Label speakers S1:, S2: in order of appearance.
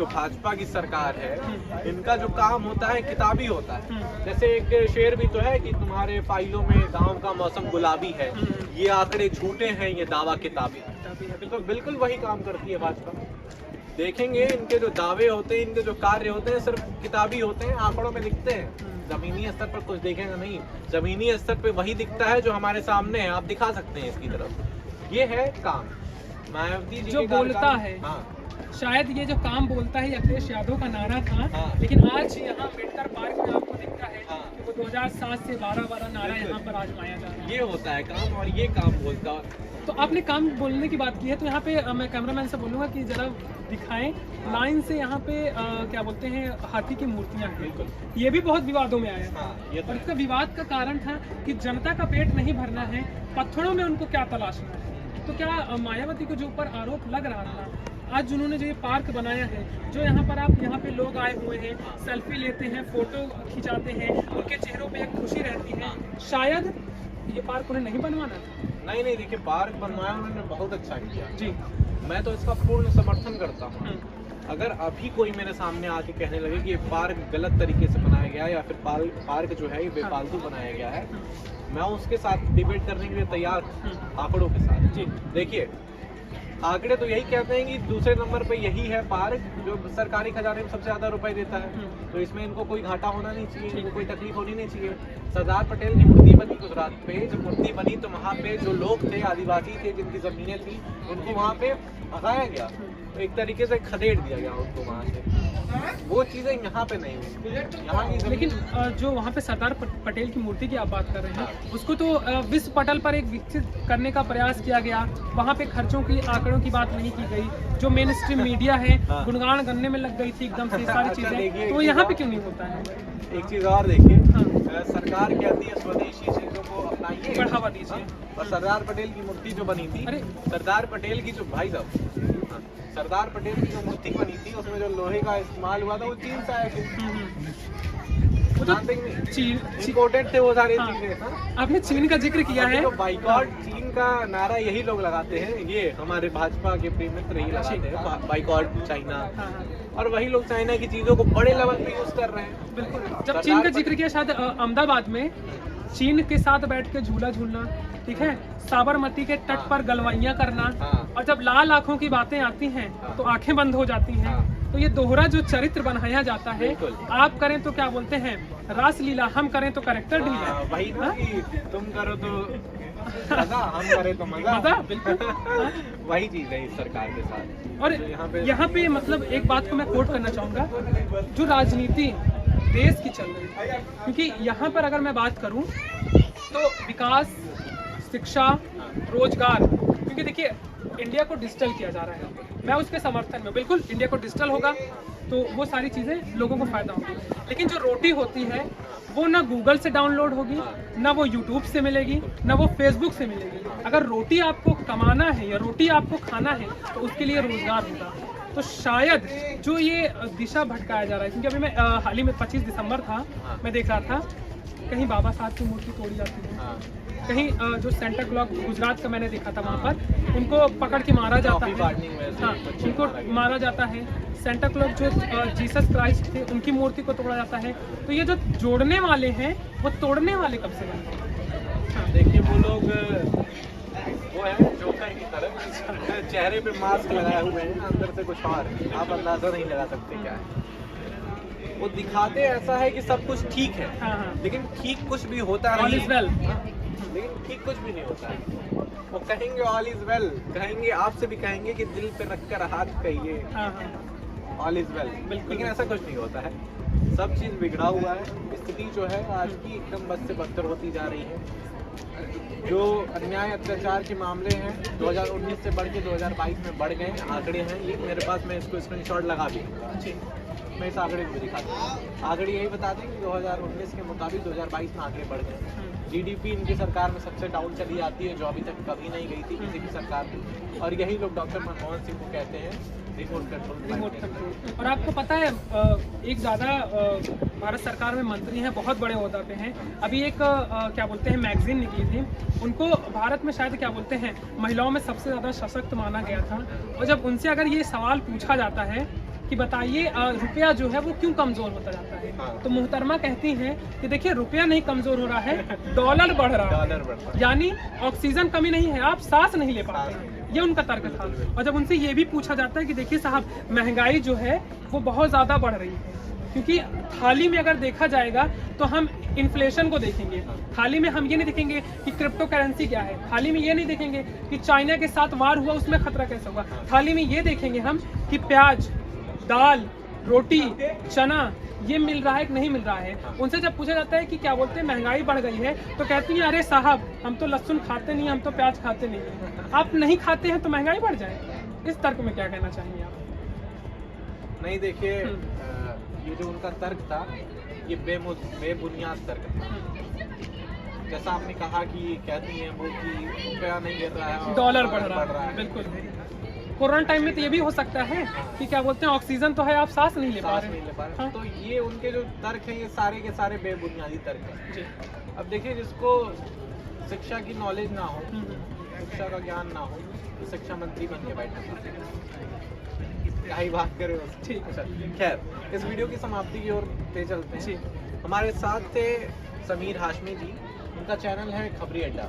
S1: जो भाजपा की सरकार है इनका जो काम होता है किताबी होता है। जैसे एक शेर भी तो है कि तुम्हारे फाइलों में गांव का मौसम गुलाबी है, ये आंकड़े झूठे हैं, ये दावा किताबी है। तो बिल्कुल वही काम करती है भाजपा। देखेंगे इनके जो दावे होते हैं, इनके जो कार्य होते हैं सिर्फ किताबी होते हैं, आंकड़ों में दिखते हैं। जमीनी स्तर पर कुछ देखेगा नहीं, जमीनी स्तर पे वही दिखता है जो हमारे सामने है। आप दिखा सकते हैं इसकी तरफ, ये है काम मायावती जी
S2: जो बोलता है। शायद ये जो काम बोलता है अखिलेश यादव का नारा था, लेकिन आज यहाँ अम्बेडकर पार्क में आपको दिखता है कि वो 2007 से 12 नारा यहाँ पर आजमाया जा रहा है।
S1: ये होता है काम, और ये काम बोलता है।
S2: तो आपने काम बोलने की बात की है, तो यहाँ पे मैं कैमरामैन से बोलूँगा कि जरा दिखाएं लाइन से यहाँ पे क्या बोलते हैं हाथी की मूर्तियाँ हैं। ये भी बहुत विवादों में आया है, और इसका विवाद का कारण था कि जनता का पेट नहीं भरना है, पत्थरों में उनको क्या तलाशना है। तो क्या मायावती को जो ऊपर आरोप लग रहा था, आज उन्होंने जो ये पार्क बनाया है, जो यहाँ पर आप यहाँ पे लोग आए हुए हैं, सेल्फी लेते हैं, फोटो खिंचाते हैं, उनके चेहरों पे एक खुशी रहती है, शायद ये पार्क उन्हें नहीं बनवाना था।
S1: नहीं, देखिए पार्क बनवाया उन्होंने, बहुत अच्छा किया
S2: जी।
S1: मैं तो इसका पूर्ण समर्थन करता हूँ। अगर अभी कोई मेरे सामने आके कहने लगे कि ये पार्क गलत तरीके से बनाया गया है या फिर पार्क जो है ये बेफालतू बनाया गया है, मैं उसके साथ डिबेट करने के लिए तैयार हूँ, आंकड़ों के साथ। जी देखिए, आंकड़े तो यही कहते हैं कि दूसरे नंबर पे यही है पार्क जो सरकारी खजाने में सबसे ज्यादा रुपए देता है। तो इसमें इनको कोई घाटा होना नहीं चाहिए, इनको कोई तकलीफ होनी नहीं चाहिए। सरदार पटेल की मूर्ति बनी गुजरात पे, जब मूर्ति बनी तो वहाँ पे जो लोग थे, आदिवासी थे, जिनकी जमीनें थी, उनको वहाँ पे भगाया गया, तो एक तरीके से खदेड़ दिया गया उनको वहाँ से। वो चीजें यहाँ पे नहीं हुई, यहाँ की।
S2: लेकिन जो वहाँ पे सरदार पटेल की मूर्ति की आप बात कर रहे हैं, उसको तो विश्व पटल पर एक विकसित करने का प्रयास किया गया। वहाँ पे खर्चों की आंकड़ों की बात नहीं की गई। जो मेन स्ट्रीम मीडिया है गुणगान करने में लग गई थी एकदम से सारी चीजें, तो यहाँ पे क्यों नहीं होता है?
S1: एक चीज और देखिए, सरकार कहती है स्वदेशी चीजों को अपनाइए,
S2: बढ़ावा दीजिए।
S1: और सरदार पटेल की मूर्ति जो बनी थी, सरदार पटेल की जो भाई साहब सरदार पटेल की जो मूर्ति बनी थी, उसमें जो लोहे का इस्तेमाल हुआ था वो चीन से आया इंपोर्टेड थे वो सारी चीजें।
S2: आपने चीन का जिक्र किया है,
S1: तो बाइकॉट चीन का नारा यही लोग लगाते हैं, ये हमारे भाजपा के प्रिय मित्र यही लगाते हैं, बाइकॉट चाइना। और वही लोग चाइना की चीजों को बड़े लेवल पे यूज कर रहे हैं।
S2: बिल्कुल। जब चीन का जिक्र किया, शायद अहमदाबाद में चीन के साथ बैठ के झूला झूलना, ठीक है, साबरमती के तट पर गलवाइयाँ करना, और जब लाल आंखों की बातें आती हैं तो आंखें बंद हो जाती हैं। तो ये दोहरा जो चरित्र बनाया जाता है, आप करें तो क्या बोलते हैं रास लीला, हम करें तो कैरेक्टर लीला।
S1: वही ना कि तुम करो तो मजा, हम करें तो मजा।
S2: बिल्कुल
S1: वही चीज है इस सरकार के साथ।
S2: और यहाँ पे मतलब एक बात को मैं कोट करना चाहूँगा, जो राजनीति देश की चल रही है, क्योंकि यहाँ पर अगर मैं बात करूँ तो विकास, शिक्षा, रोजगार, क्योंकि देखिए इंडिया को डिजिटल किया जा रहा है, मैं उसके समर्थन में। बिल्कुल इंडिया को डिजिटल होगा तो वो सारी चीज़ें लोगों को फायदा होगी, लेकिन जो रोटी होती है वो ना गूगल से डाउनलोड होगी, ना वो यूट्यूब से मिलेगी, ना वो फेसबुक से मिलेगी। अगर रोटी आपको कमाना है या रोटी आपको खाना है तो उसके लिए रोजगार होगा। तो शायद जो ये दिशा भटकाया जा रहा है, क्योंकि अभी मैं हाल ही में 25 दिसंबर था, मैं देख रहा था कहीं बाबा साहब की मूर्ति तोड़ी जाती है, कहीं जो सेंटा क्लॉज गुजरात का मैंने देखा था, वहाँ पर उनको पकड़ के मारा जाता है। हाँ, उनको मारा जाता है। सेंटा क्लॉज जो जीसस क्राइस्ट थे, उनकी मूर्ति को तोड़ा जाता है। तो ये जो जोड़ने वाले हैं वो तोड़ने वाले कब से बने?
S1: देखिए वो लोग वो है जोकर की तरह, चेहरे पे मास्क लगाए हुए हैं, अंदर से कुछ और है, आप अंदाजा नहीं लगा सकते क्या है। वो दिखाते ऐसा है कि सब कुछ ठीक है, लेकिन ठीक कुछ भी होता नहीं है। लेकिन ठीक कुछ भी नहीं होता है। वो कहेंगे ऑल इज वेल, कहेंगे, आपसे भी कहेंगे कि दिल पे रखकर हाथ कहिए ऑल इज वेल, लेकिन ऐसा कुछ नहीं होता है। सब चीज़ बिगड़ा हुआ है। स्थिति जो है आज की एकदम बद से बदतर होती जा रही है। जो अन्याय अत्याचार के मामले हैं 2019 से बढ़ के 2022 में बढ़ गए, आंकड़े हैं ये मेरे पास, मैं इसको स्क्रीनशॉट लगा भी, मैं इस आंकड़े को भी दिखाता हूँ। आंकड़े यही बताते हैं कि 2019 के मुताबिक 2022 में आंकड़े बढ़ गए। जीडीपी इनकी सरकार में सबसे डाउन चली जाती है, जो अभी तक कभी नहीं गई थी किसी की सरकार में, और यही लोग डॉक्टर मनमोहन सिंह को कहते हैं रिमोट कंट्रोल।
S2: और आपको पता है एक ज़्यादा भारत सरकार में मंत्री हैं, बहुत बड़े ओहदा पे हैं। अभी एक क्या बोलते हैं मैगजीन निकली थी, उनको भारत में शायद क्या बोलते हैं महिलाओं में सबसे ज़्यादा सशक्त माना गया था। और जब उनसे अगर ये सवाल पूछा जाता है कि बताइए रुपया जो है वो क्यों कमजोर होता जाता है।
S1: हाँ।
S2: तो मोहतरमा कहती हैं कि देखिए रुपया नहीं कमजोर हो रहा है, डॉलर बढ़ रहा है,
S1: डॉलर बढ़ता है।
S2: यानी ऑक्सीजन कमी नहीं है, आप सांस नहीं ले पाते
S1: सांस नहीं
S2: हैं। ये उनका तर्क था। और जब उनसे ये भी पूछा जाता है कि देखिए साहब महंगाई जो है वो बहुत ज़्यादा बढ़ रही है, क्योंकि थाली में अगर देखा जाएगा तो हम इन्फ्लेशन को देखेंगे, थाली में हम ये नहीं देखेंगे कि क्रिप्टो करेंसी क्या है, थाली में ये नहीं देखेंगे कि चाइना के साथ वार हुआ उसमें खतरा कैसा हुआ, थाली में ये देखेंगे हम कि प्याज, दाल, रोटी, चना ये मिल रहा है कि नहीं मिल रहा है। उनसे जब पूछा जाता है कि क्या बोलते हैं महंगाई बढ़ गई है, तो कहती हैं अरे साहब हम तो लहसुन खाते नहीं, हम तो प्याज खाते नहीं हैं। आप नहीं खाते हैं तो महंगाई बढ़ जाए। इस तर्क में क्या कहना चाहेंगे आप?
S1: नहीं देखिए, ये जो उनका तर्क था ये बेबुनियाद तर्क था। जैसा आपने कहा कि कहती हैं वो कि रुपया नहीं गिर रहा है और
S2: डॉलर बढ़ रहा है। बिल्कुल, कोरोना टाइम में तो ये भी हो सकता है कि क्या बोलते हैं ऑक्सीजन तो है, आप सांस नहीं ले पा
S1: सांस
S2: रहे
S1: नहीं ले पा
S2: हैं।
S1: रहे।
S2: हाँ।
S1: तो ये उनके जो तर्क हैं ये सारे के सारे बेबुनियादी तर्क हैं।
S2: जी।
S1: अब देखिए, जिसको शिक्षा की नॉलेज ना हो,
S2: हम्म।
S1: शिक्षा का ज्ञान ना हो, तो शिक्षा मंत्री बन के बैठा क्या ही बात करें उसकी।
S2: ठीक है।
S1: अच्छा, खैर इस वीडियो की समाप्ति की ओर पे चलते
S2: जी।
S1: हैं। हमारे साथ थे समीर हाशमी जी, उनका चैनल है खबरी अड्डा।